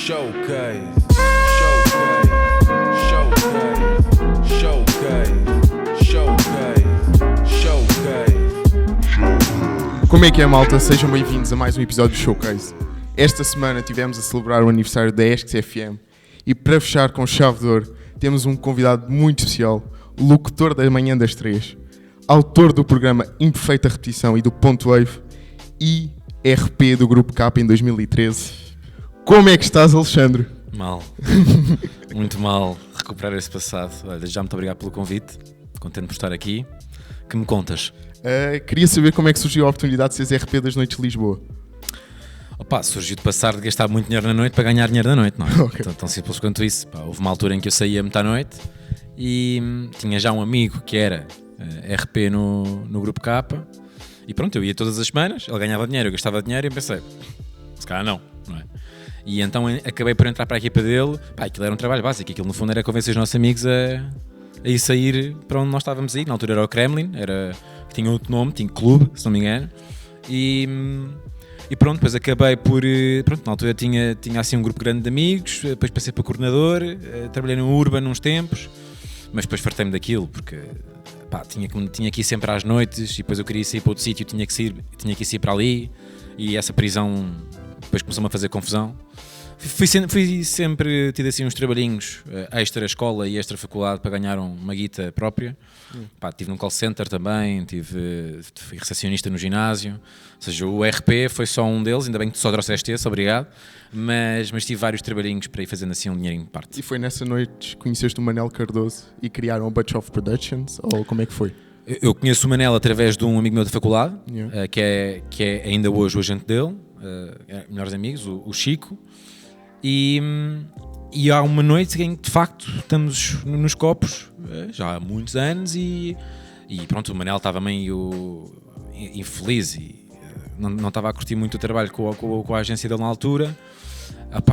Showcase, showcase, showcase, showcase, showcase, showcase. Como é que é, malta? Sejam bem-vindos a mais um episódio do Showcase. Esta semana tivemos a celebrar o aniversário da ESC-FM e para fechar com chave de ouro temos um convidado muito especial, o locutor da Manhã das 3, autor do programa Imperfeita Repetição e do Ponto Wave e RP do Grupo K em 2013. Como é que estás, Alexandre? Mal, muito mal recuperar esse passado. Olha, já muito obrigado pelo convite, contente por estar aqui. Que me contas? Queria saber como é que surgiu a oportunidade de seres RP das Noites de Lisboa. Opa, surgiu de passar de gastar muito dinheiro na noite para ganhar dinheiro na noite, não é? Okay. Tão simples quanto isso. Pá, houve uma altura em que eu saía muito à noite e tinha já um amigo que era RP no Grupo K e pronto, eu ia todas as semanas, ele ganhava dinheiro, eu gastava dinheiro e eu pensei, se calhar não é? E então acabei por entrar para a equipa dele. Pá, aquilo era um trabalho básico, aquilo no fundo era convencer os nossos amigos a ir sair para onde nós estávamos a ir. Na altura era o Kremlin, tinha outro nome, tinha clube, se não me engano. E pronto, depois acabei por... Pronto, na altura tinha assim um grupo grande de amigos, depois passei para coordenador, trabalhei no Urban uns tempos, mas depois fartei-me daquilo, porque pá, tinha que ir sempre às noites e depois eu queria sair para outro sítio, tinha que ir para ali e essa prisão depois começou-me a fazer confusão. Fui sempre tido assim uns trabalhinhos extra escola e extra faculdade para ganhar uma guita própria. Pá, estive num call center também, fui recepcionista no ginásio, ou seja, o RP foi só um deles, ainda bem que tu só trouxeste esse, obrigado, mas tive vários trabalhinhos para ir fazendo assim um dinheirinho de parte. E foi nessa noite que conheceste o Manel Cardoso e criaram a Bunch of Productions, ou como é que foi? Eu conheço o Manel através de um amigo meu da faculdade, Yeah. que é ainda hoje o agente dele, melhores amigos, o Chico. E há uma noite em que de facto estamos nos copos já há muitos anos e pronto, o Manel estava meio infeliz e não estava a curtir muito o trabalho com a agência dele na altura.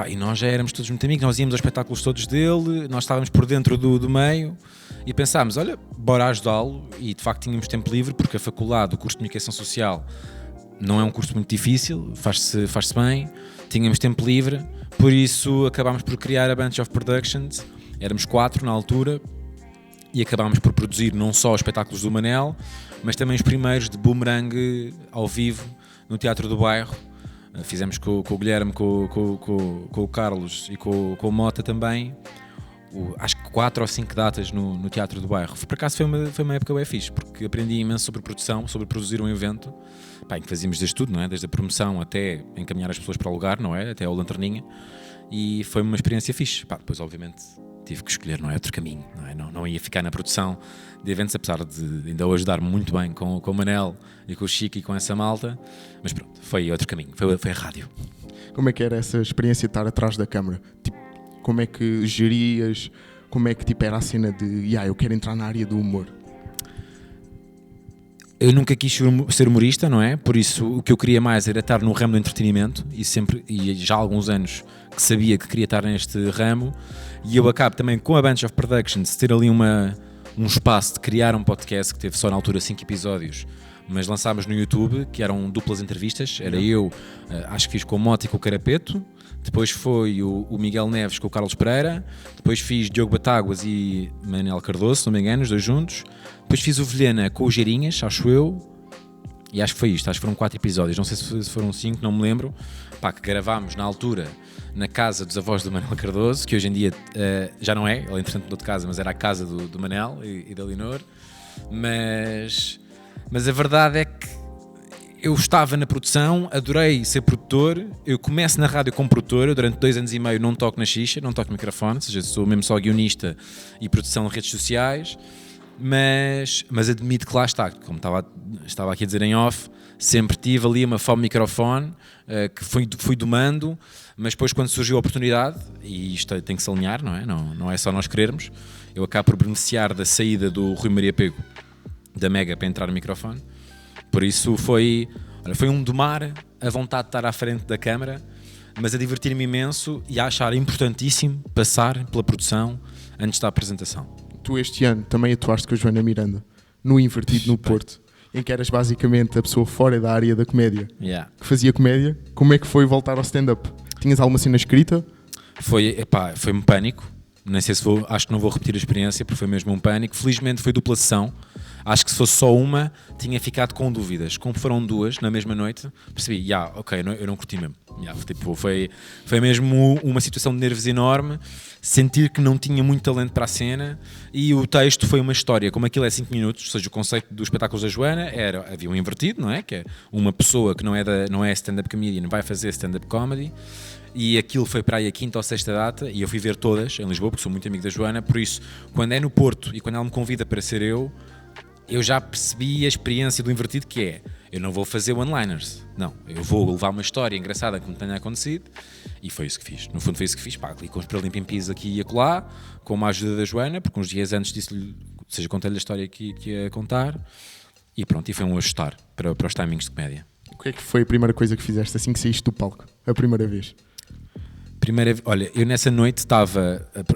E nós já éramos todos muito amigos, nós íamos aos espetáculos todos dele, nós estávamos por dentro do meio e pensámos, olha, bora ajudá-lo. E de facto tínhamos tempo livre porque a faculdade, o curso de Comunicação Social não é um curso muito difícil, faz-se bem, tínhamos tempo livre, por isso acabámos por criar a Bunch of Productions. Éramos 4 na altura e acabámos por produzir não só os espetáculos do Manel, mas também os primeiros de Boomerang ao vivo no Teatro do Bairro. Fizemos com o Guilherme, com o Carlos e com o Mota também, acho que 4 ou 5 datas no Teatro do Bairro. Por acaso foi uma época bem fixe, porque aprendi imenso sobre produção, sobre produzir um evento, em que fazíamos desde tudo, não é? Desde a promoção até encaminhar as pessoas para o lugar, não é? Até ao lanterninha, e foi uma experiência fixe. Depois obviamente tive que escolher, não é? Outro caminho, não é? Não ia ficar na produção de eventos, apesar de ainda hoje dar muito bem com o Manel e com o Chico e com essa malta, mas pronto, foi outro caminho, foi a rádio. Como é que era essa experiência de estar atrás da câmara? Tipo, como é que gerias? Como é que tipo, era a cena de eu quero entrar na área do humor? Eu nunca quis ser humorista, não é? Por isso o que eu queria mais era estar no ramo do entretenimento e já há alguns anos que sabia que queria estar neste ramo, e eu acabo também com a Bunch of Productions ter ali um espaço de criar um podcast que teve só na altura 5 episódios, mas lançámos no YouTube, que eram duplas entrevistas. Era eu, acho que fiz com o Mota e com o Carapeto, depois foi o Miguel Neves com o Carlos Pereira, depois fiz Diogo Batáguas e Manel Cardoso, se não me engano, os dois juntos, depois fiz o Vilhena com o Geirinhas, acho eu, e acho que foi isto, acho que foram 4 episódios, não sei se foram 5, não me lembro, que gravámos na altura na casa dos avós do Manel Cardoso, que hoje em dia já não é, ele entretanto mudou de casa, mas era a casa do Manel e da Leonor, mas a verdade é que eu estava na produção, adorei ser produtor, eu começo na rádio como produtor, eu durante 2 anos e meio não toco na xixa, não toco no microfone, ou seja, sou mesmo só guionista e produção de redes sociais, mas admito que lá está, como estava aqui a dizer em off, sempre tive ali uma fome microfone que fui domando, mas depois quando surgiu a oportunidade, e isto tem que se alinhar, não é? Não é só nós querermos, eu acabo por beneficiar da saída do Rui Maria Pego da Mega para entrar no microfone. Por isso foi um domar a vontade de estar à frente da câmara, mas a divertir-me imenso e a achar importantíssimo passar pela produção antes da apresentação. Tu este ano também atuaste com a Joana Miranda, no Invertido no Porto, em que eras basicamente a pessoa fora da área da comédia, que fazia comédia. Como é que foi voltar ao stand-up? Tinhas alguma cena escrita? Foi um pânico. Nem sei se acho que não vou repetir a experiência, porque foi mesmo um pânico. Felizmente foi dupla sessão. Acho que se fosse só uma, tinha ficado com dúvidas. Como foram duas na mesma noite, percebi, eu não curti mesmo. Foi mesmo uma situação de nervos enorme, sentir que não tinha muito talento para a cena, e o texto foi uma história. Como aquilo é 5 minutos, ou seja, o conceito dos espetáculos da Joana havia um invertido, não é? Que é uma pessoa que não é stand-up comedian, vai fazer stand-up comedy. E aquilo foi para aí a 5ª ou 6ª data, e eu fui ver todas em Lisboa, porque sou muito amigo da Joana. Por isso, quando é no Porto e quando ela me convida para ser eu já percebi a experiência do invertido, que é, eu não vou fazer one-liners, não, eu vou levar uma história engraçada que me tenha acontecido, e foi isso que fiz. No fundo foi isso que fiz, ali com os Paralimpíadas aqui e acolá, com a ajuda da Joana, porque uns dias antes disse-lhe, ou seja, contei-lhe a história que ia contar, e pronto, e foi um ajustar para os timings de comédia. O que é que foi a primeira coisa que fizeste assim que saíste do palco? A primeira vez? Olha, eu nessa noite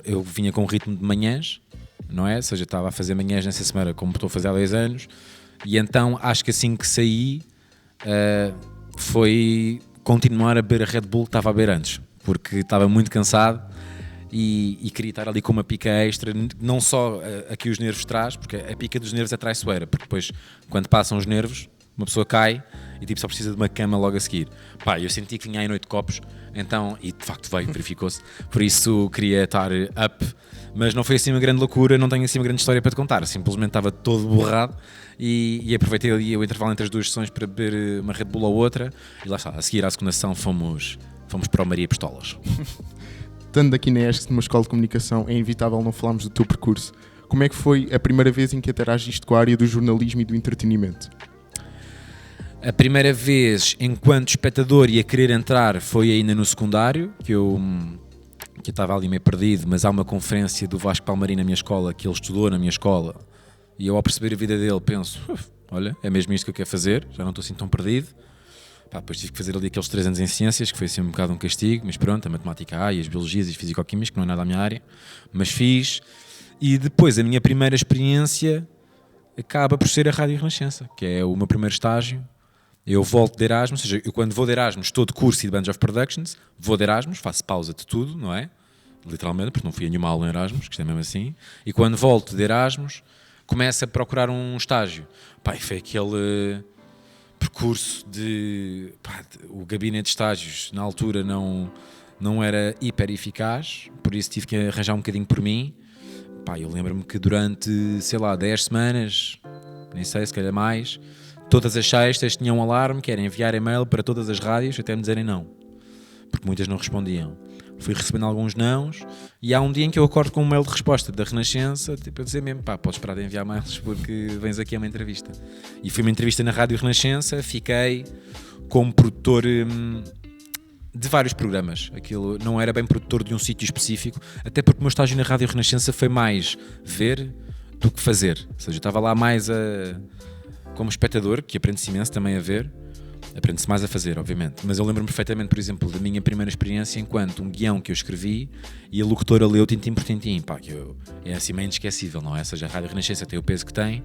eu vinha com um ritmo de manhãs, não é? Ou seja, estava a fazer manhãs nessa semana como estou a fazer há 10 anos, e então acho que assim que saí foi continuar a beber a Red Bull que estava a beber antes, porque estava muito cansado e queria estar ali com uma pica extra, não só aqui os nervos traz, porque a pica dos nervos é traiçoeira, porque depois quando passam os nervos uma pessoa cai e tipo, só precisa de uma cama logo a seguir. Eu senti que vinha aí noite de copos, então, e de facto veio, verificou-se, por isso queria estar up, mas não foi assim uma grande loucura, não tenho assim uma grande história para te contar, simplesmente estava todo borrado e aproveitei ali o intervalo entre as duas sessões para beber uma Red Bull ou outra, e lá está, a seguir à segunda sessão fomos para o Maria Pistolas. Estando aqui na ESC, numa escola de comunicação, é inevitável não falarmos do teu percurso. Como é que foi a primeira vez em que interagiste com a área do jornalismo e do entretenimento? A primeira vez, enquanto espectador e a querer entrar, foi ainda no secundário, que eu estava ali meio perdido, mas há uma conferência do Vasco Palmarim na minha escola, que ele estudou na minha escola, e eu ao perceber a vida dele penso, olha, é mesmo isto que eu quero fazer, já não estou assim tão perdido. Depois tive que fazer ali aqueles 3 anos em ciências, que foi assim um bocado um castigo, mas pronto, a matemática e as biologias e as fisicoquímicas, que não é nada a minha área, mas fiz. E depois a minha primeira experiência acaba por ser a Rádio Renascença, que é o meu primeiro estágio. Eu volto de Erasmus, ou seja, eu quando vou de Erasmus estou de curso e de Bunch of Productions, vou de Erasmus, faço pausa de tudo, não é? Literalmente, porque não fui a nenhuma aula em Erasmus, que isto é mesmo assim, e quando volto de Erasmus, começo a procurar um estágio. E foi aquele percurso o gabinete de estágios, na altura não era hiper eficaz, por isso tive que arranjar um bocadinho por mim. Eu lembro-me que durante, 10 semanas, nem sei, se calhar mais, todas as sextas tinham um alarme que era enviar e-mail para todas as rádios até me dizerem não, porque muitas não respondiam. Fui recebendo alguns nãos e há um dia em que eu acordo com um mail de resposta da Renascença, tipo a dizer mesmo, podes parar de enviar mails porque vens aqui a uma entrevista. E foi uma entrevista na Rádio Renascença, fiquei como produtor de vários programas. Aquilo não era bem produtor de um sítio específico, até porque o meu estágio na Rádio Renascença foi mais ver do que fazer. Ou seja, eu estava lá mais como espectador, que aprende-se imenso também a ver, aprende-se mais a fazer, obviamente. Mas eu lembro-me perfeitamente, por exemplo, da minha primeira experiência enquanto um guião que eu escrevi e a locutora leu tintim por tintim, é assim meio inesquecível, não é? Ou seja, a Rádio Renascença tem o peso que tem.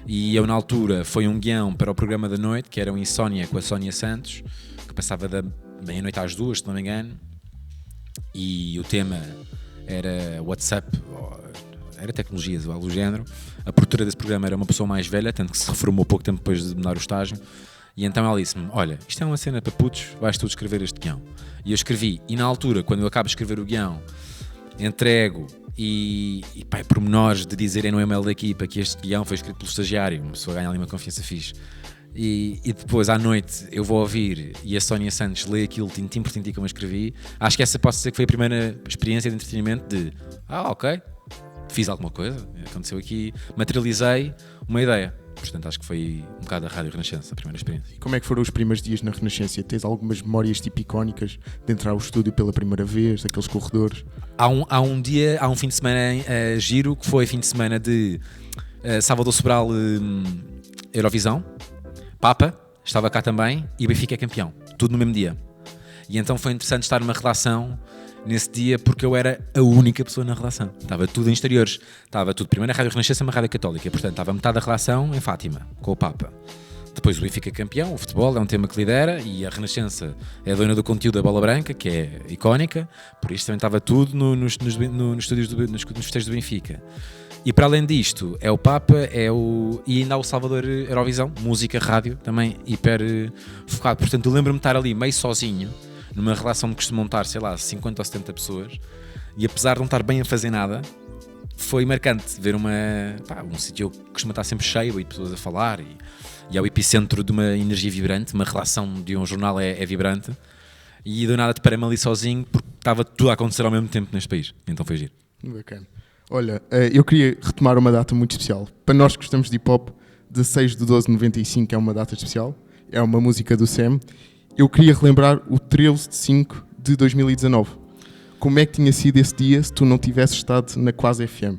E eu, na altura, foi um guião para o programa da noite, que era o Insónia com a Sónia Santos, que passava da meia-noite às 2, se não me engano, e o tema era WhatsApp, era tecnologias ou algo do género. A produtora desse programa era uma pessoa mais velha, tanto que se reformou pouco tempo depois de mudar o estágio, e então ela disse-me, olha, isto é uma cena para putos, vais tu escrever este guião. E eu escrevi, e na altura, quando eu acabo de escrever o guião, entrego e pormenores de dizerem no e-mail da equipa que este guião foi escrito pelo estagiário, uma pessoa ganha ali uma confiança fixe. E depois à noite eu vou ouvir e a Sónia Santos lê aquilo tintim por tintim como eu escrevi. Acho que essa posso dizer que foi a primeira experiência de entretenimento de ok, fiz alguma coisa, aconteceu aqui, materializei uma ideia. Portanto, acho que foi um bocado a Rádio Renascença, a primeira experiência. E como é que foram os primeiros dias na Renascença? Tens algumas memórias tipo icónicas de entrar ao estúdio pela primeira vez, aqueles corredores? Há um fim de semana giro, que foi fim de semana de Salvador Sobral, Eurovisão, Papa, estava cá também, e o Benfica é campeão, tudo no mesmo dia. E então foi interessante estar numa redação nesse dia, porque eu era a única pessoa na redação. Estava tudo em exteriores. Estava tudo, primeiro na Rádio Renascença, uma rádio católica. Portanto, estava metade da redação em Fátima, com o Papa. Depois o Benfica campeão, o futebol é um tema que lidera e a Renascença é a dona do conteúdo da Bola Branca, que é icónica, por isso também estava tudo nos estúdios nos festejos do Benfica. E para além disto, é o Papa, e ainda há o Salvador Eurovisão, música, rádio, também hiper focado. Portanto, eu lembro-me de estar ali meio sozinho, numa relação que costumo montar, sei lá, 50 ou 70 pessoas, e apesar de não estar bem a fazer nada, foi marcante ver um sítio que costuma estar sempre cheio e pessoas a falar, e é o epicentro de uma energia vibrante, uma relação de um jornal é vibrante, e do nada te parei-me ali sozinho porque estava tudo a acontecer ao mesmo tempo neste país, então foi giro. Bacana. Olha, eu queria retomar uma data muito especial. Para nós que gostamos de hip-hop, 16/12/95 é uma data especial, é uma música do Sam. Eu queria relembrar o 13/5/2019. Como é que tinha sido esse dia se tu não tivesses estado na Quase FM?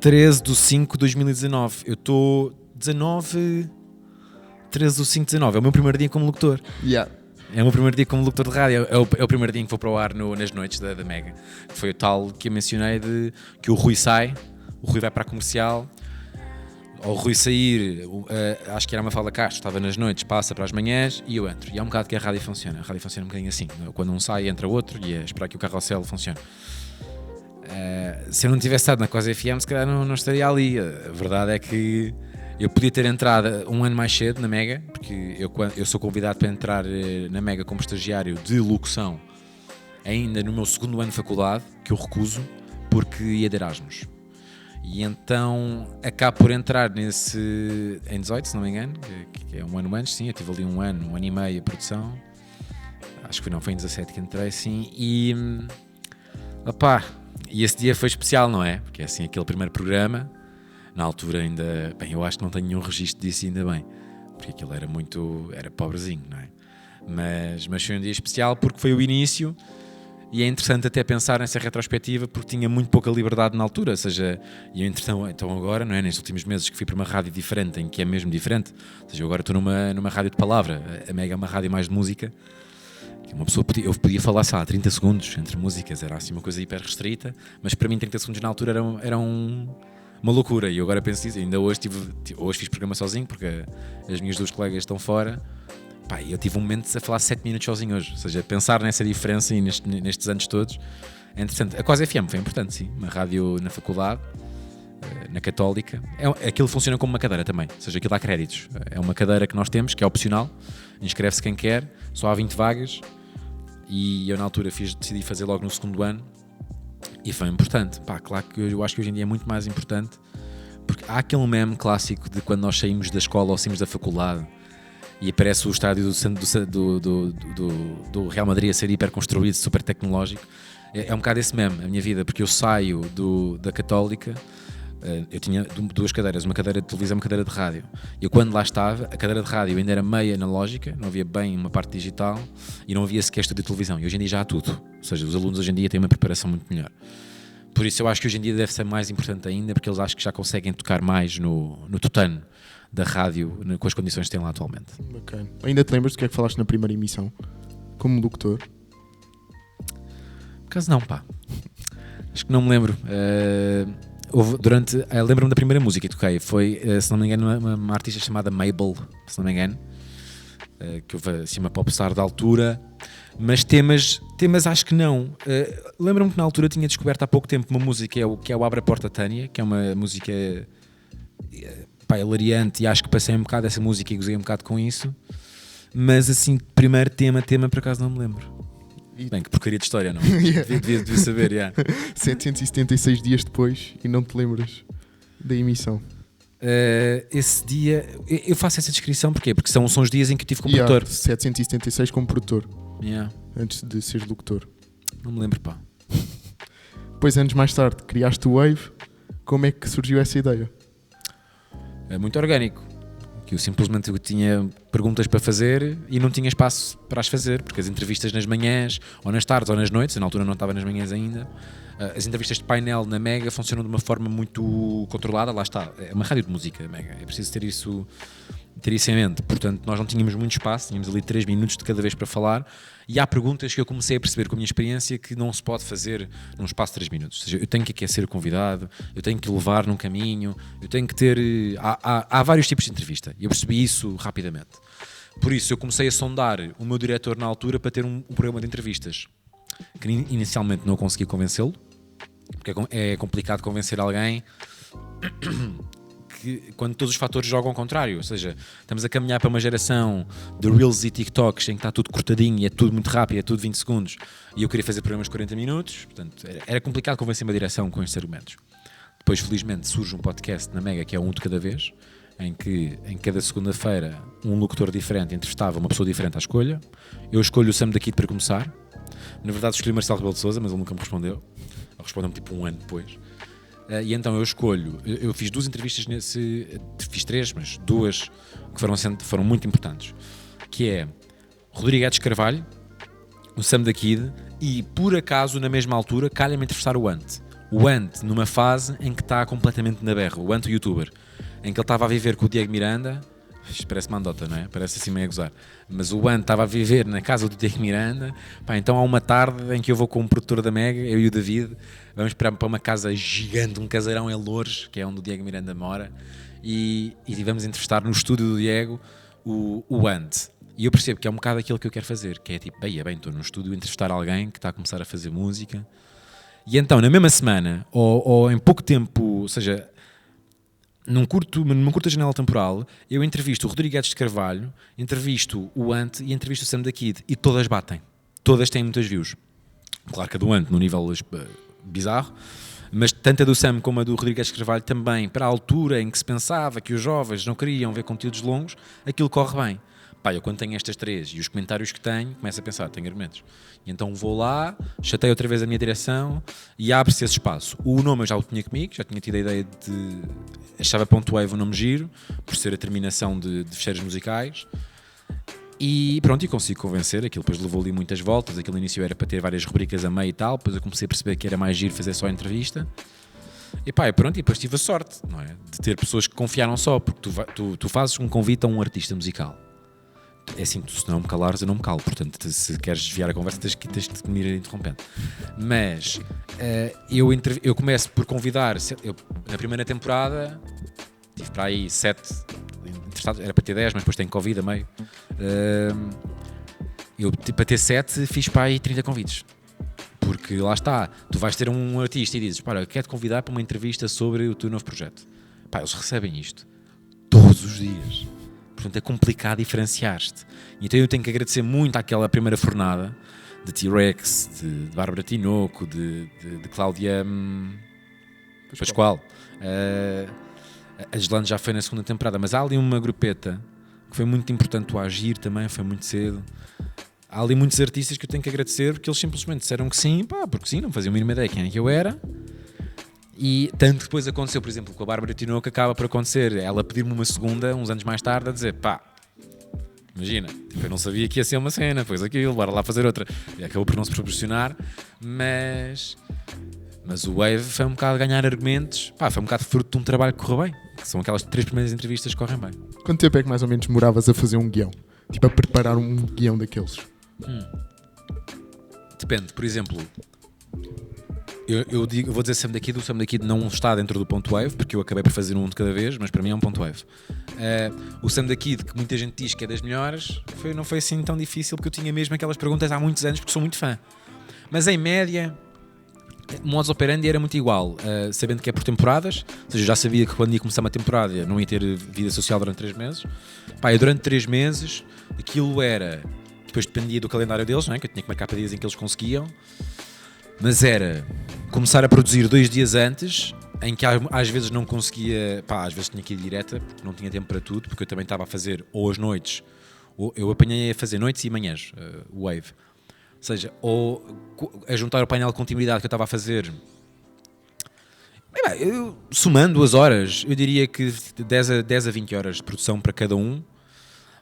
13/5/2019. Eu estou 13/5/19. É o meu primeiro dia como locutor. Yeah. É o meu primeiro dia como locutor de rádio. É o primeiro dia em que vou para o ar nas noites da Mega. Foi o tal que eu mencionei de que o Rui sai, o Rui vai para a comercial. Ao Rui sair, acho que era uma Mafalda Castro, estava nas noites, passa para as manhãs e eu entro. E há um bocado que a rádio funciona. A rádio funciona um bocadinho assim. Quando um sai, entra outro e é esperar que o carrossel funcione. Se eu não tivesse estado na Quase FM, se calhar não estaria ali. A verdade é que eu podia ter entrado um ano mais cedo na Mega, porque eu sou convidado para entrar na Mega como estagiário de locução ainda no meu segundo ano de faculdade, que eu recuso, porque ia de Erasmus. E então acabo por entrar em 18, se não me engano, que é um ano antes, sim, eu tive ali um ano e meio a produção, acho que foi em 17 que entrei, sim, e esse dia foi especial, não é? Porque é assim, aquele primeiro programa, na altura ainda, bem, eu acho que não tenho nenhum registro disso ainda bem, porque aquilo era pobrezinho, não é? Mas foi um dia especial porque foi o início. E é interessante até pensar nessa retrospectiva porque tinha muito pouca liberdade na altura, ou seja, então agora, não é, nestes últimos meses que fui para uma rádio diferente, em que é mesmo diferente, ou seja, eu agora estou numa rádio de palavra, a Mega é uma rádio mais de música, que uma pessoa podia falar, sei lá, 30 segundos entre músicas, era assim uma coisa hiper restrita, mas para mim 30 segundos na altura era uma loucura, e eu agora penso isso, ainda hoje fiz programa sozinho, porque as minhas duas colegas estão fora. Pá, eu tive um momento a falar 7 minutos sozinho hoje, ou seja, pensar nessa diferença e nestes anos todos é interessante. A Quase FM foi importante, sim, uma rádio na faculdade, na Católica. Aquilo funciona como uma cadeira também, ou seja, aquilo dá créditos. É uma cadeira que nós temos, que é opcional, inscreve-se quem quer, só há 20 vagas e eu na altura decidi fazer logo no segundo ano e foi importante. Pá, claro que eu acho que hoje em dia é muito mais importante, porque há aquele meme clássico de quando nós saímos da escola ou saímos da faculdade e aparece o estádio do Real Madrid a ser hiper construído, super tecnológico. É um bocado esse meme, a minha vida, porque eu saio da Católica, eu tinha duas cadeiras, uma cadeira de televisão e uma cadeira de rádio. Eu quando lá estava, a cadeira de rádio ainda era meio analógica, não havia bem uma parte digital e não havia sequer estúdio de televisão. E hoje em dia já há tudo, ou seja, os alunos hoje em dia têm uma preparação muito melhor. Por isso eu acho que hoje em dia deve ser mais importante ainda, porque eles acho que já conseguem tocar mais no tutano da rádio com as condições que têm lá atualmente. Bacana. Ainda te lembras do que é que falaste na primeira emissão? Como locutor? Por acaso não, pá. Acho que não me lembro. Lembro-me da primeira música que toquei. Foi, se não me engano, uma artista chamada Mabel, se não me engano. Que houve assim uma popstar da altura. Mas temas acho que não. Lembro-me que na altura tinha descoberto há pouco tempo uma música que é o Abre a Porta Tânia, que é uma música hilariante, e acho que passei um bocado essa música e gozei um bocado com isso, mas assim, primeiro tema por acaso não me lembro. Bem, que porcaria de história, não? devia saber, yeah. 776 dias depois e não te lembras da emissão. Esse dia, eu faço essa descrição porque são os dias em que eu tive como produtor. 776 como produtor, antes de seres locutor. Não me lembro, pá. Depois, anos mais tarde, criaste o Wave. Como é que surgiu essa ideia? É muito orgânico, que eu simplesmente tinha perguntas para fazer e não tinha espaço para as fazer, porque as entrevistas nas manhãs, ou nas tardes ou nas noites, na altura não estava nas manhãs ainda, as entrevistas de painel na Mega funcionam de uma forma muito controlada, lá está, é uma rádio de música, Mega, é preciso ter isso em mente, portanto nós não tínhamos muito espaço, tínhamos ali 3 minutos de cada vez para falar, E há perguntas que eu comecei a perceber com a minha experiência que não se pode fazer num espaço de 3 minutos. Ou seja, eu tenho que aquecer o convidado, eu tenho que levar num caminho, eu tenho que ter... Há vários tipos de entrevista e eu percebi isso rapidamente. Por isso, eu comecei a sondar o meu diretor na altura para ter um programa de entrevistas. Que inicialmente não consegui convencê-lo, porque é complicado convencer alguém quando todos os fatores jogam ao contrário. Ou seja, estamos a caminhar para uma geração de Reels e TikToks em que está tudo cortadinho e é tudo muito rápido, é tudo 20 segundos, e eu queria fazer programas de 40 minutos, portanto era complicado convencer uma direção com estes argumentos. Depois, felizmente, surge um podcast na Mega que é um de cada vez, em que em cada segunda-feira um locutor diferente entrevistava uma pessoa diferente à escolha. Eu escolho o Sam da Kid para começar. Na verdade escolhi Marcelo Rebelo de Sousa, mas ele nunca me respondeu. Ele respondeu-me tipo um ano depois. E então eu escolho, eu fiz 2 entrevistas fiz 3, mas 2 que foram muito importantes, que é Rodrigo Edes Carvalho, o Sam da Kid, e por acaso na mesma altura calha-me entrevistar o Ant. O Ant numa fase em que está completamente na berra, o Ant, o youtuber, em que ele estava a viver com o Diego Miranda. Isto parece mandota, não é? Parece assim meio a gozar. Mas o Ant estava a viver na casa do Diego Miranda. Pá, então há uma tarde em que eu vou com um produtor da Mega, eu e o David, vamos para uma casa gigante, um casarão em Loures, que é onde o Diego Miranda mora, e vamos entrevistar no estúdio do Diego o Ant. E eu percebo que é um bocado aquilo que eu quero fazer, que é tipo, bem, estou no estúdio a entrevistar alguém que está a começar a fazer música. E então, na mesma semana, ou em pouco tempo, ou seja, numa curta janela temporal, eu entrevisto o Rodrigo Edes de Carvalho, entrevisto o Ant e entrevisto o Sam da Kid, e todas batem. Todas têm muitas views. Claro que a do Ant no nível bizarro, mas tanto a do Sam como a do Rodrigo Edes de Carvalho também, para a altura em que se pensava que os jovens não queriam ver conteúdos longos, aquilo corre bem. Pá, eu quando tenho estas 3 e os comentários que tenho, começo a pensar, tenho argumentos. E então vou lá, chateio outra vez a minha direção e abre-se esse espaço. O nome eu já o tinha comigo, já tinha tido a ideia de... Achava Ponto Wave um nome giro, por ser a terminação de fecheiros musicais. E pronto, e consigo convencer. Aquilo depois levou ali muitas voltas. Aquilo no início era para ter várias rubricas a meio e tal. Depois eu comecei a perceber que era mais giro fazer só a entrevista. E pá, pronto, e depois tive a sorte, não é? De ter pessoas que confiaram só, porque tu fazes um convite a um artista musical. É assim, tu, se não me calares, eu não me calo. Portanto, se queres desviar a conversa, tens de me ir interrompendo. Mas eu começo por convidar. Na primeira temporada tive para aí 7 interessados, era para ter 10, mas depois tenho Covid a meio. Eu para ter 7 fiz para aí 30 convites. Porque lá está, tu vais ter um artista e dizes: pá, eu quero te convidar para uma entrevista sobre o teu novo projeto. Pá, eles recebem isto todos os dias. Portanto, é complicado diferenciar-te. Então eu tenho que agradecer muito àquela primeira fornada de T-Rex, de Bárbara Tinoco, de Cláudia Pascoal. A Gislane já foi na segunda temporada, mas há ali uma grupeta que foi muito importante. O Agir também foi muito cedo. Há ali muitos artistas que eu tenho que agradecer porque eles simplesmente disseram que sim, pá, porque sim, não faziam a mínima ideia quem é que eu era. E tanto que depois aconteceu, por exemplo, com a Bárbara Tinoco, acaba por acontecer ela pedir-me uma segunda, uns anos mais tarde, a dizer: pá, imagina, eu não sabia que ia ser uma cena, depois aquilo, bora lá fazer outra. E acabou por não se proporcionar, mas o Wave foi um bocado ganhar argumentos, pá, foi um bocado fruto de um trabalho que correu bem, que são aquelas 3 primeiras entrevistas que correm bem. Quanto tempo é que mais ou menos demoravas a fazer um guião? Tipo, a preparar um guião daqueles? Depende, por exemplo... Eu vou dizer Sam da Kid, o Sam da Kid não está dentro do Ponto Wave, porque eu acabei por fazer um de cada vez, mas para mim é um Ponto Wave. O Sam da Kid, que muita gente diz que é das melhores, não foi assim tão difícil, porque eu tinha mesmo aquelas perguntas há muitos anos, porque sou muito fã. Mas em média, o modus operandi era muito igual, sabendo que é por temporadas, ou seja, eu já sabia que quando ia começar uma temporada não ia ter vida social durante 3 meses. Pá, e durante 3 meses, aquilo era... Depois dependia do calendário deles, não é? Que eu tinha que marcar para dias em que eles conseguiam. Mas era começar a produzir 2 dias antes, em que às vezes não conseguia, pá, às vezes tinha que ir direta, porque não tinha tempo para tudo, porque eu também estava a fazer ou as noites, ou eu apanhei a fazer noites e manhãs, Wave. Ou seja, ou a juntar o painel de continuidade que eu estava a fazer. Eu, somando as horas, eu diria que 10 a 20 horas de produção para cada um.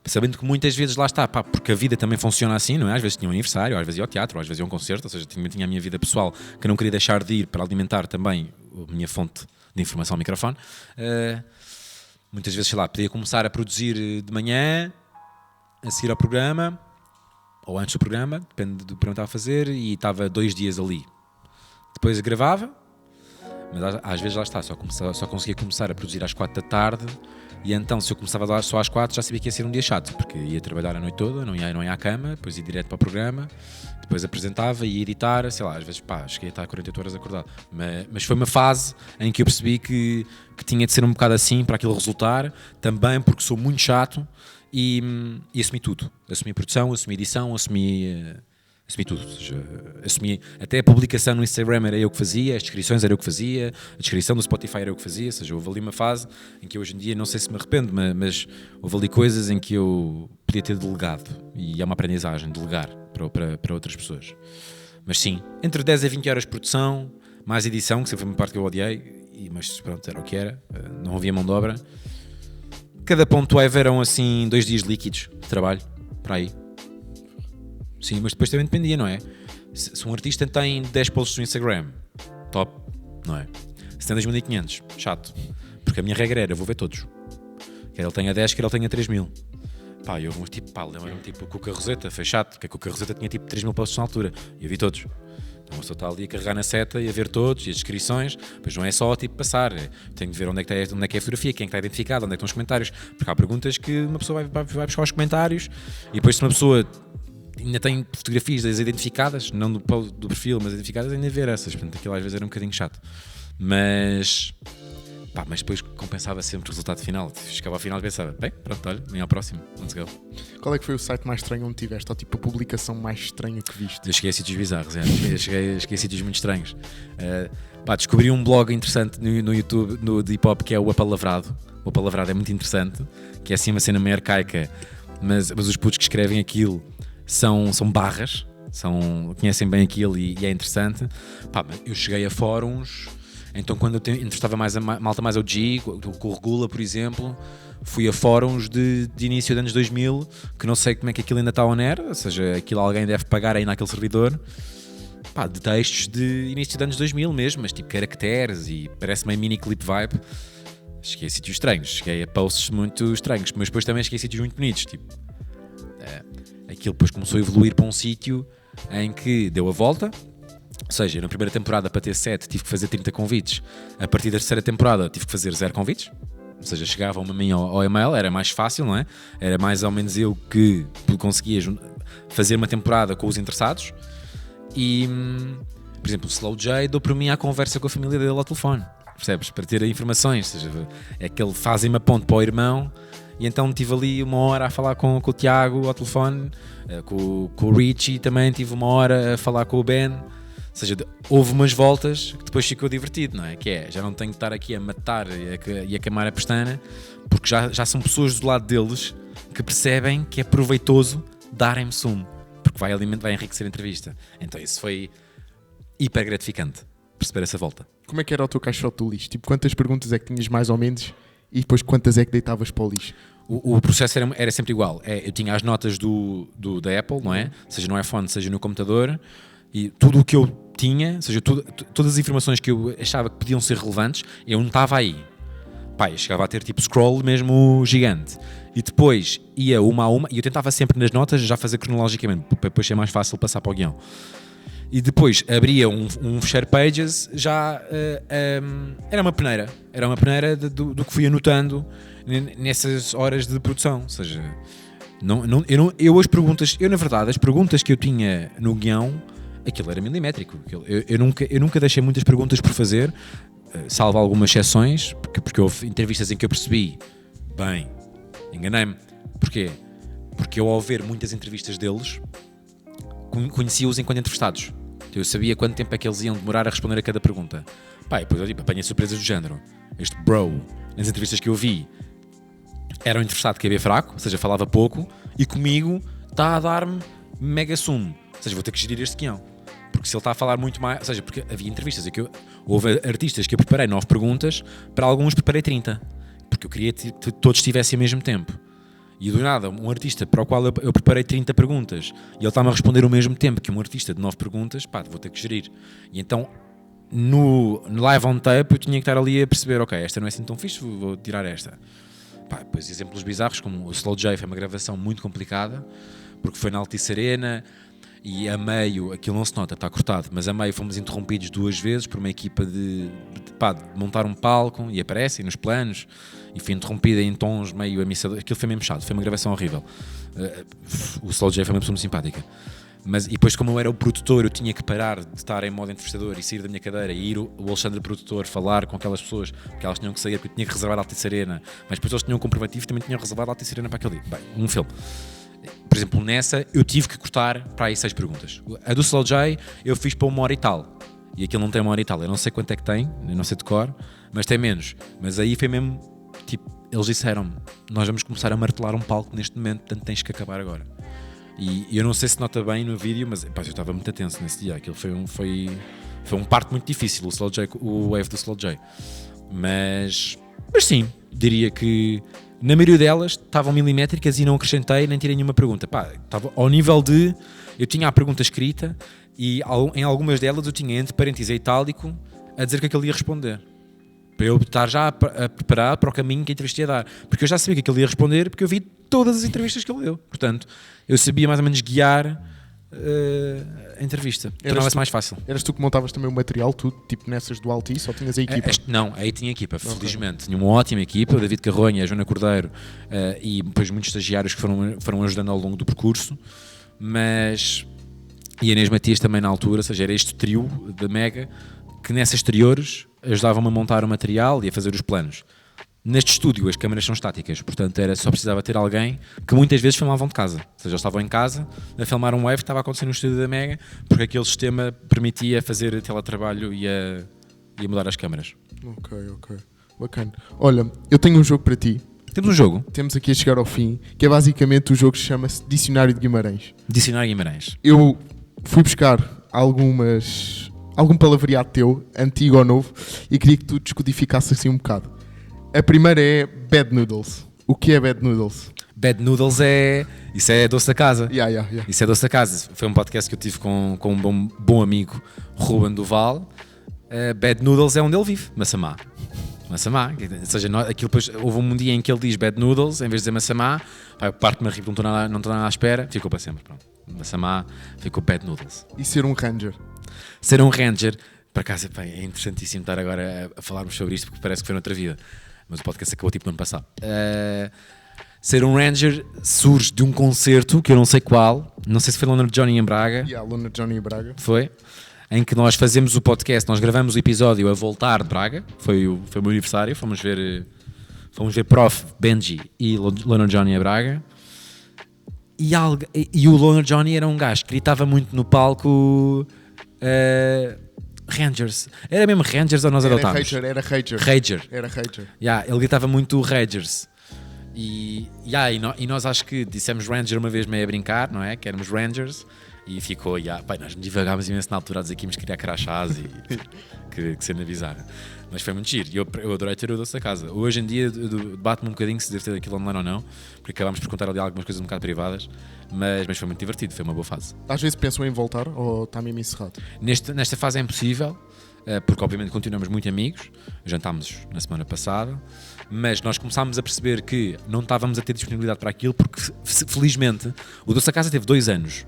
Sabendo que muitas vezes lá está, pá, porque a vida também funciona assim, não é? Às vezes tinha um aniversário, às vezes ia ao teatro, às vezes ia a um concerto, ou seja, tinha a minha vida pessoal que eu não queria deixar de ir para alimentar também a minha fonte de informação ao microfone. Muitas vezes, sei lá, podia começar a produzir de manhã, a seguir ao programa, ou antes do programa, depende do programa que estava a fazer, e estava 2 dias ali. Depois gravava, mas às vezes lá está, só conseguia começar a produzir às 4 da tarde, e então se eu começava só às 4 já sabia que ia ser um dia chato, porque ia trabalhar a noite toda, não ia à cama, depois ia direto para o programa, depois apresentava, ia editar, sei lá, às vezes cheguei a estar 48 horas acordado. Mas foi uma fase em que eu percebi que tinha de ser um bocado assim para aquilo resultar, também porque sou muito chato e assumi tudo. Assumi produção, assumi edição, assumi tudo. Ou seja, assumi até a publicação no Instagram era eu que fazia, as descrições era eu que fazia, a descrição do Spotify era eu que fazia. Ou seja, houve ali uma fase em que hoje em dia não sei se me arrependo, mas houve ali coisas em que eu podia ter delegado, e é uma aprendizagem delegar para outras pessoas. Mas sim, entre 10 a 20 horas de produção, mais edição, que sempre foi uma parte que eu odiei, mas pronto, era o que era, não havia mão de obra. Cada ponto wave eram assim 2 dias líquidos de trabalho, para aí. Sim, mas depois também dependia, não é? Se um artista tem 10 posts no Instagram, top, não é? Se tem 2.500, chato. Porque a minha regra era, vou ver todos. Quer ele tenha 10, quer ele tenha 3.000. Pá, eu vou tipo, lembro-me tipo, com o Carroseta, foi chato, porque a Carroseta tinha tipo 3.000 posts na altura, e eu vi todos. Então a pessoa está ali a carregar na seta e a ver todos, e as descrições, pois não é só tipo passar, tenho de ver onde é que é a fotografia, quem é que está identificado, onde é que estão os comentários, porque há perguntas que uma pessoa vai buscar os comentários, e depois se uma pessoa ainda tem fotografias identificadas, não do perfil, mas identificadas, ainda ver essas, portanto aquilo às vezes era um bocadinho chato. Mas depois compensava sempre o resultado final. Chegava ao final e pensava, bem, pronto, olha, nem ao próximo, let's go. Qual é que foi o site mais estranho onde tiveste? Ou tipo a publicação mais estranha que viste? Eu cheguei a sítios bizarros, cheguei a sítios muito estranhos. Descobri um blog interessante no YouTube de hip hop que é o Apalavrado. O Apalavrado é muito interessante, que é assim uma cena meio arcaica, mas os putos que escrevem aquilo são barras, conhecem bem aquilo e é interessante. Eu cheguei a fóruns, então quando eu entrevistava mais a malta mais OG, com o Regula, por exemplo, fui a fóruns de início dos anos 2000, que não sei como é que aquilo ainda está on air, ou seja, aquilo alguém deve pagar aí naquele servidor, de textos de início dos anos 2000 mesmo, mas tipo caracteres e parece meio mini clip vibe. Cheguei a sítios estranhos, cheguei a posts muito estranhos, mas depois também cheguei a sítios muito bonitos, tipo... Aquilo depois começou a evoluir para um sítio em que deu a volta, ou seja, na primeira temporada para ter 7 tive que fazer 30 convites, a partir da terceira temporada tive que fazer 0 convites, ou seja, chegavam a mim ao e-mail, era mais fácil, não é? Era mais ou menos eu que conseguia fazer uma temporada com os interessados e, por exemplo, o Slow J deu para mim a conversa com a família dele ao telefone, percebes? Para ter informações, ou seja, é que ele faz uma ponte para o irmão. E então estive ali 1 hora a falar com o Tiago ao telefone, com o Richie também tive 1 hora a falar com o Ben. Ou seja, houve umas voltas que depois ficou divertido, não é? Que é, já não tenho que estar aqui a matar e a queimar a pestana, porque já são pessoas do lado deles que percebem que é proveitoso darem-me sumo, porque vai enriquecer a entrevista. Então isso foi hiper gratificante, perceber essa volta. Como é que era o teu caixote do lixo? Tipo, quantas perguntas é que tinhas mais ou menos e depois quantas é que deitavas para o lixo? O processo era sempre igual. Eu tinha as notas da Apple, não é? Seja no iPhone, seja no computador, e tudo o que eu tinha, ou seja, todas as informações que eu achava que podiam ser relevantes, eu não estava aí. Eu chegava a ter tipo scroll mesmo gigante. E depois ia uma a uma, e eu tentava sempre nas notas já fazer cronologicamente, para depois ser mais fácil passar para o guião. E depois abria um share pages, já era uma peneira do que fui anotando nessas horas de produção. Ou seja, na verdade, as perguntas que eu tinha no guião, aquilo era milimétrico. Eu nunca deixei muitas perguntas por fazer, salvo algumas exceções, porque houve entrevistas em que eu percebi, bem, enganei-me. Porquê? Porque eu, ao ver muitas entrevistas deles, conhecia-os enquanto entrevistados. Eu sabia quanto tempo é que eles iam demorar a responder a cada pergunta. Depois eu apanhei surpresas do género. Este bro, nas entrevistas que eu vi, era um interessado que havia fraco, ou seja, falava pouco, e comigo está a dar-me mega sumo. Ou seja, vou ter que gerir este guião. Porque se ele está a falar muito mais... Ou seja, porque havia entrevistas em que houve artistas que eu preparei 9 perguntas, para alguns preparei 30. Porque eu queria que todos tivessem ao mesmo tempo. E do nada, um artista para o qual eu preparei 30 perguntas e ele está-me a responder ao mesmo tempo que um artista de 9 perguntas, vou ter que gerir. E então, no live on tape, eu tinha que estar ali a perceber, ok, esta não é assim tão fixe, vou tirar esta. Depois exemplos bizarros, como o Slow J foi uma gravação muito complicada, porque foi na Altice Arena e a meio, aquilo não se nota, está cortado, mas a meio fomos interrompidos 2 vezes por uma equipa de montar um palco e aparecem nos planos e foi interrompida em tons meio ameaçadores. Aquilo foi mesmo chato, foi uma gravação horrível. O Slow J foi uma pessoa muito simpática. Mas, e depois, como eu era o produtor, eu tinha que parar de estar em modo entrevistador e sair da minha cadeira e ir o Alexandre produtor falar com aquelas pessoas, porque elas tinham que sair, porque eu tinha que reservar a Altice Arena, mas depois eles tinham um comprovativo, também tinham reservado a Altice Arena para aquele dia. Bem, um filme. Por exemplo, nessa eu tive que cortar para aí 6 perguntas. A do Slow J eu fiz para 1 hora e tal, e aquilo não tem 1 hora e tal, eu não sei quanto é que tem, eu não sei de cor, mas tem menos. Mas aí foi mesmo, tipo, eles disseram-me, nós vamos começar a martelar um palco neste momento, portanto tens que acabar agora. E eu não sei se nota bem no vídeo, mas pá, eu estava muito tenso nesse dia. Aquilo foi um parto muito difícil, o wave do Slow J. Mas sim, diria que na maioria delas estavam milimétricas e não acrescentei nem tirei nenhuma pergunta. Pá, estava ao nível de... Eu tinha a pergunta escrita e em algumas delas eu tinha entre parênteses e itálico a dizer que aquele ia responder. Para eu estar já a preparar para o caminho que a entrevista ia dar. Porque eu já sabia que ele ia responder porque eu vi todas as entrevistas que ele deu. Portanto, eu sabia mais ou menos guiar a entrevista. Tornava-se mais fácil. Eras tu que montavas também o material, tudo, tipo nessas do Altice, ou tinhas a equipa? Não, aí tinha equipa, felizmente. Tinha uma ótima equipa, o David Carronha, a Joana Cordeiro e depois muitos estagiários que foram ajudando ao longo do percurso. Mas... E a Inês Matias também na altura, ou seja, era este trio da Mega que nessas exteriores ajudavam-me a montar o material e a fazer os planos. Neste estúdio as câmaras são estáticas, portanto só precisava ter alguém que muitas vezes filmavam de casa. Ou seja, eles estavam em casa a filmar um wave que estava a acontecer no estúdio da Mega, porque aquele sistema permitia fazer teletrabalho e a mudar as câmaras. Ok. Bacana. Olha, eu tenho um jogo para ti. Temos um jogo. Temos aqui a chegar ao fim, que é basicamente o jogo que chama-se Dicionário de Guimarães. Dicionário Guimarães. Eu fui buscar algum palavreado teu, antigo ou novo, e queria que tu descodificasses assim um bocado. A primeira é Bad Noodles. O que é Bad Noodles? Bad Noodles isso é doce da casa. Yeah. Isso é doce da casa. Foi um podcast que eu tive com um bom amigo, Ruben Duval. Bad Noodles é onde ele vive, Massamá. Ou seja, aquilo depois, houve um dia em que ele diz Bad Noodles, em vez de dizer Massamá, parte-me a rir, não estou nada à espera, ficou para sempre. Pronto. Massamá ficou Bad Noodles. E ser um Ranger? Ser um Ranger, por acaso, é interessantíssimo estar agora a falarmos sobre isto, porque parece que foi noutra vida. Mas o podcast acabou tipo no ano passado. Ser um Ranger surge de um concerto, que eu não sei qual, não sei se foi Loner Johnny em Braga. Loner Johnny em Braga. Foi. Em que nós fazemos o podcast, nós gravamos o episódio a voltar de Braga. Foi o meu aniversário, fomos ver Prof, Benji e Loner Johnny a Braga. E o Loner Johnny era um gajo que gritava muito no palco... Rangers. Era mesmo Rangers ou nós adotámos? Era Rager. Era Rager. Ele gritava muito Rangers. E nós acho que dissemos Ranger uma vez meio a brincar, não é? Que éramos Rangers. E ficou, nós divagámos imenso na altura a dizer que íamos criar crachás e que cena bizarra. Mas foi muito giro. E eu adorei ter o doce da casa. Hoje em dia debate-me um bocadinho se deve ter aquilo online ou não, porque acabámos por contar ali algumas coisas um bocado privadas. Mas foi muito divertido, foi uma boa fase. Às vezes pensam em voltar ou está mesmo encerrado? Nesta fase é impossível, porque obviamente continuamos muito amigos, jantámos na semana passada, mas nós começámos a perceber que não estávamos a ter disponibilidade para aquilo, porque felizmente o Doce da Casa teve 2 anos.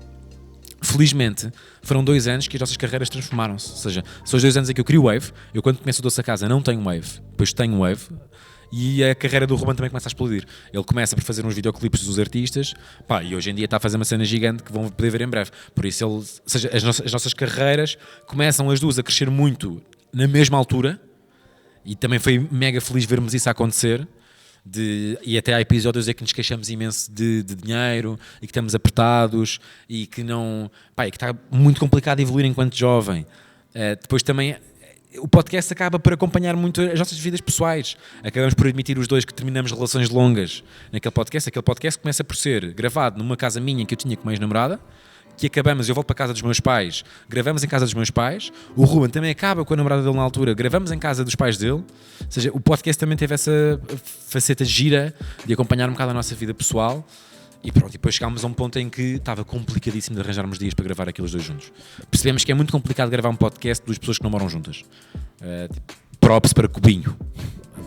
Felizmente foram 2 anos que as nossas carreiras transformaram-se. Ou seja, são os 2 anos em que eu crio o Wave. Eu quando começo o Doce da Casa não tenho Wave, depois tenho Wave. E a carreira do Ruben também começa a explodir. Ele começa por fazer uns videoclipes dos artistas, e hoje em dia está a fazer uma cena gigante que vão poder ver em breve. Por isso, ou seja, as nossas carreiras começam as duas a crescer muito na mesma altura, e também foi mega feliz vermos isso a acontecer. E até há episódios em que nos queixamos imenso de dinheiro e que estamos apertados e que que está muito complicado evoluir enquanto jovem. Depois também o podcast acaba por acompanhar muito as nossas vidas pessoais. Acabamos por admitir os dois que terminamos relações longas naquele podcast. Aquele podcast começa por ser gravado numa casa minha que eu tinha com uma ex-namorada, que acabamos, eu volto para a casa dos meus pais, gravamos em casa dos meus pais. O Ruben também acaba com a namorada dele na altura, gravamos em casa dos pais dele. Ou seja, o podcast também teve essa faceta gira de acompanhar um bocado a nossa vida pessoal. E pronto, depois chegámos a um ponto em que estava complicadíssimo de arranjarmos dias para gravar aqueles dois juntos. Percebemos que é muito complicado gravar um podcast de 2 pessoas que não moram juntas. Props para Cubinho.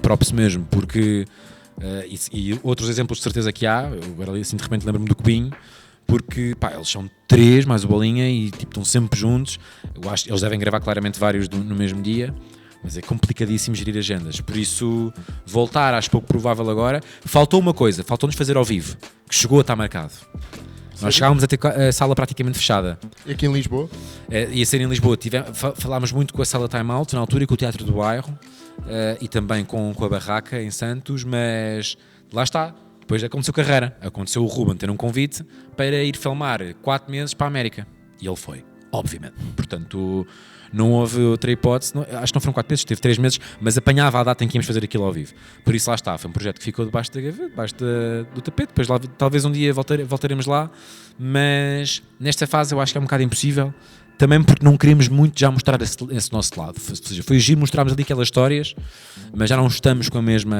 Props mesmo, porque... e outros exemplos de certeza que há. Eu agora assim de repente lembro-me do Cubinho, porque pá, eles são 3 mais o Bolinha e tipo, estão sempre juntos. Eu acho que eles devem gravar claramente vários no mesmo dia, mas é complicadíssimo gerir agendas. Por isso, voltar acho pouco provável agora. Faltou uma coisa, faltou-nos fazer ao vivo, que chegou a estar marcado. Nós chegámos a ter a sala praticamente fechada. E aqui em Lisboa? Ia ser em Lisboa. Falámos muito com a sala Time Out na altura e com o Teatro do Bairro e também com a Barraca em Santos, mas lá está. Depois aconteceu carreira. Aconteceu o Ruben ter um convite para ir filmar 4 meses para a América. E ele foi, obviamente. Portanto, não houve outra hipótese. Acho que não foram 4 meses, teve 3 meses, mas apanhava a data em que íamos fazer aquilo ao vivo. Por isso lá está. Foi um projeto que ficou debaixo da gaveta, debaixo do tapete. Depois lá, talvez um dia voltaremos lá, mas nesta fase eu acho que é um bocado impossível. Também porque não queríamos muito já mostrar esse nosso lado. Ou seja, foi giro mostrarmos ali aquelas histórias, mas já não estamos com a mesma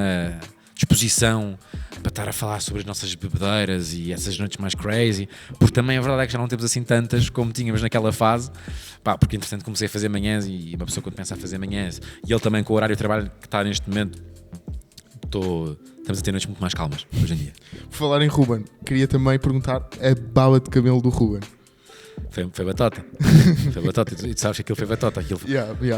disposição para estar a falar sobre as nossas bebedeiras e essas noites mais crazy, porque também a verdade é que já não temos assim tantas como tínhamos naquela fase, pá, porque entretanto comecei a fazer manhãs e uma pessoa quando pensa a fazer manhãs, e ele também com o horário de trabalho que está neste momento, estamos a ter noites muito mais calmas hoje em dia. Por falar em Ruben, queria também perguntar a bala de cabelo do Ruben. Foi batota. Foi batota. E tu sabes que aquilo foi batota.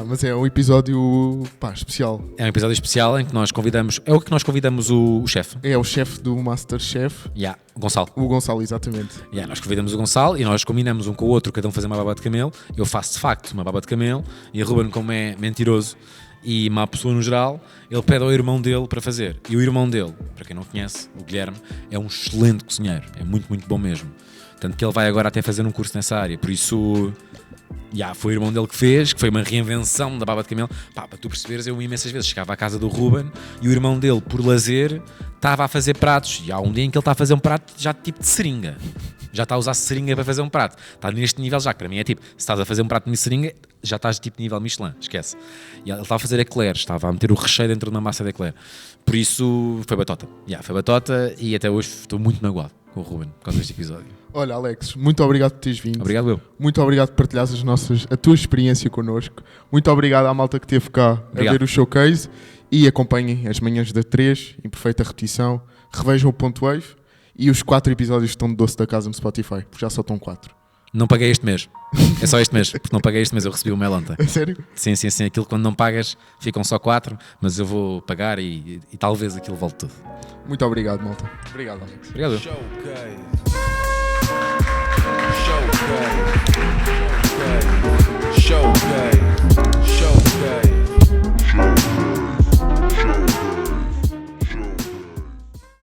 Mas é um episódio especial. É um episódio especial em que nós convidamos. É o que nós convidamos o chefe. É o chefe do Masterchef. O Gonçalo. O Gonçalo, exatamente. Nós convidamos o Gonçalo e nós combinamos um com o outro, cada um fazer uma baba de camelo. Eu faço de facto uma baba de camelo e a Ruben, como é mentiroso e má pessoa no geral, ele pede ao irmão dele para fazer. E o irmão dele, para quem não conhece, o Guilherme, é um excelente cozinheiro. É muito, muito bom mesmo. Tanto que ele vai agora até fazer um curso nessa área. Por isso, foi o irmão dele que fez, que foi uma reinvenção da baba de camelo. Pá, para tu perceberes, eu imensas vezes chegava à casa do Ruben e o irmão dele, por lazer, estava a fazer pratos. E há um dia em que ele está a fazer um prato já tipo de seringa. Já está a usar seringa para fazer um prato. Está neste nível já, que para mim é tipo, se estás a fazer um prato de seringa, já estás tipo de nível Michelin, esquece. E ele estava a fazer eclairs, estava a meter o recheio dentro de uma massa de eclair. Por isso, foi batota. Foi batota e até hoje estou muito magoado com o Ruben por causa deste episódio. Olha, Alex, muito obrigado por teres vindo. Obrigado, eu. Muito obrigado por partilhares a tua experiência connosco. Muito obrigado à malta que esteve cá a ver o showcase e acompanhem as manhãs da 3 em perfeita repetição. Revejam o Ponto Wave e os 4 episódios estão de Doce da Casa no Spotify, porque já só estão 4. Não paguei este mês. É só este mês, porque não paguei este mês, eu recebi o mail ontem. É sério? Sim. Aquilo quando não pagas ficam só 4, mas eu vou pagar e talvez aquilo volte tudo. Muito obrigado, malta. Obrigado, Alex. Obrigado. Showcase.